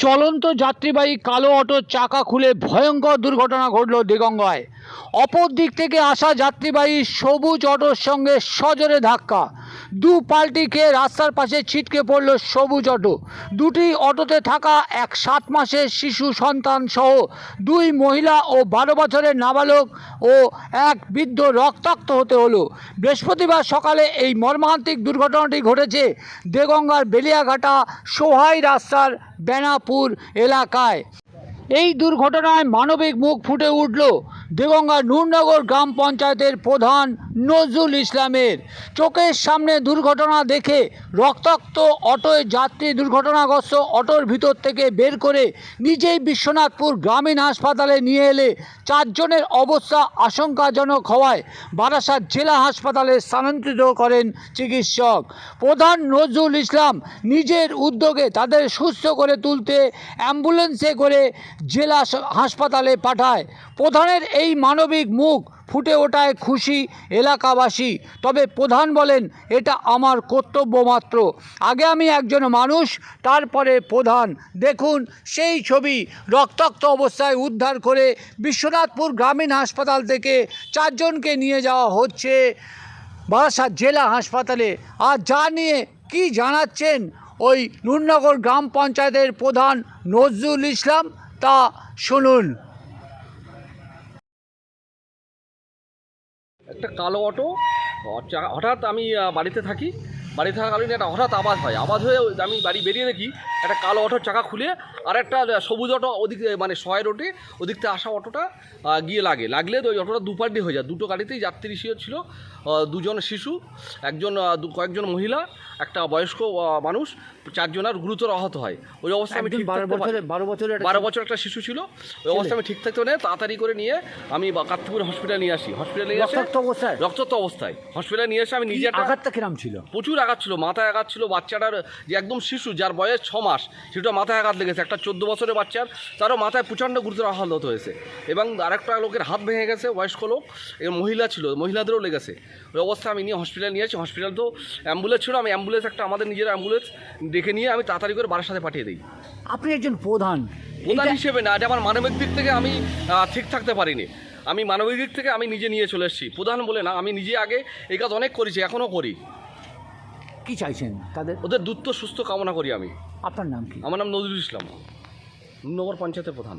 চলন্ত যাত্রীবাহী কালো অটোর চাকা খুলে ভয়ঙ্কর দুর্ঘটনা ঘটল দেগঙ্গায়। অপর দিক থেকে আসা যাত্রীবাহী সবুজ অটোর সঙ্গে সজোরে ধাক্কা। দু পাল্টি খেয়ে রাস্তার পাশে ছিটকে পড়ল সবুজ অটো। দুটি অটোতে থাকা এক 7 মাসের শিশু সন্তান সহ 2 মহিলা ও 12 বছরের নাবালক ও এক বৃদ্ধ রক্তাক্ত হতে হলো। বৃহস্পতিবার সকালে এই মর্মান্তিক দুর্ঘটনাটি ঘটেছে দেগঙ্গার বেলিয়াঘাটা সোহাই রাস্তার বেনাপুর এলাকায়। এই দুর্ঘটনায় মানবিক মুখ ফুটে উঠল দেগঙ্গার নূরনগর গ্রাম পঞ্চায়েতের প্রধান নজরুল ইসলামের। চোখের সামনে দুর্ঘটনা দেখে রক্তাক্ত অটোয় যাত্রী দুর্ঘটনাগ্রস্ত অটোর ভিতর থেকে বের করে নিজেই বিশ্বনাথপুর গ্রামীণ হাসপাতালে নিয়ে এলে 4 জনের অবস্থা আশঙ্কাজনক হওয়ায় বারাসাত জেলা হাসপাতালে স্থানান্তরিত করেন চিকিৎসক। প্রধান নজরুল ইসলাম নিজের উদ্যোগে তাদের সুস্থ করে তুলতে অ্যাম্বুলেন্সে করে জেলা হাসপাতালে পাঠায়। প্রধানের এই মানবিক মুখ ফুটে ওঠায় খুশি এলাকাবাসী। তবে প্রধান বলেন, এটা আমার কর্তব্য মাত্র, আগে আমি একজন মানুষ, তারপরে প্রধান। দেখুন সেই ছবি। রক্তাক্ত অবস্থায় উদ্ধার করে বিশ্বনাথপুর গ্রামীণ হাসপাতাল থেকে 4 জনকে নিয়ে যাওয়া হচ্ছে বারাসাত জেলা হাসপাতালে। আর যা নিয়ে কি জানাচ্ছেন ওই নূরনগর গ্রাম পঞ্চায়েতের প্রধান নজরুল ইসলাম, তা শুনুন। একটা কালো অটো হঠাৎ আমি বাড়িতে থাকাকালীন একটা হঠাৎ আওয়াজ হয়। আওয়াজ হয়ে আমি বাড়ি বেরিয়ে দেখি একটা কালো অটোর চাকা খুলে আর একটা সবুজ অটো ওদিক মানে সয় রোডে ওদিক থেকে আসা অটোটা গিয়ে লাগলে ওই অটোটা দুপাল্টি হয়ে যায়। দুটো গাড়িতেই যাত্রী ছিল, 2 জন শিশু, কয়েকজন মহিলা, একটা বয়স্ক মানুষ, 4 জনের গুরুতর আহত হয়। ওই অবস্থা আমি ঠিক 12 বছর একটা শিশু ছিল। ওই অবস্থা আমি ঠিক থাকতে পারি, তাড়াতাড়ি করে নিয়ে আমি কার্তিকপুর হসপিটালে নিয়ে আসি। হসপিটালে নিয়ে এসে রক্তাক্ত অবস্থায় হসপিটালে নিয়ে এসে আমি নিজে আঘাতটা কিরম ছিল? প্রচুর আঘাত ছিল, মাথায় আঘাত ছিল। বাচ্চাটার যে একদম শিশু, যার বয়স 6 মাস, সেটা মাথায় আঘাত লেগেছে। একটা 14 বছরের বাচ্চার, তারও মাথায় প্রচণ্ড গুরুতর আহত হয়েছে। এবং আরেকটা লোকের হাত ভেঙে গেছে, বয়স্ক লোক, এবং মহিলা ছিল, মহিলাদেরও লেগেছে। ওই অবস্থা আমি নিয়ে হসপিটালে নিয়ে আসি। হসপিটাল তো অ্যাম্বুলেন্স ছিল, আমি অ্যাম্বুলেন্স একটা আমাদের নিজের অ্যাম্বুলেন্স ডেকে নিয়ে আমি তাড়াতাড়ি করে বারাসাতে পাঠিয়ে দিই। আপনি একজন প্রধান হিসেবে না, এটা আমার মানবিক দিক থেকে আমি ঠিক থাকতে পারিনি। আমি মানবিক দিক থেকে আমি নিজে নিয়ে চলে এসেছি। প্রধান বলে না, আমি নিজে আগে এই কাজ অনেক করেছি, এখনও করি। কি চাইছেন তাদের? ওদের দ্রুত সুস্থ কামনা করি আমি। আপনার নাম কি? আমার নাম নজরুল ইসলাম, নূরনগর পঞ্চায়েতের প্রধান।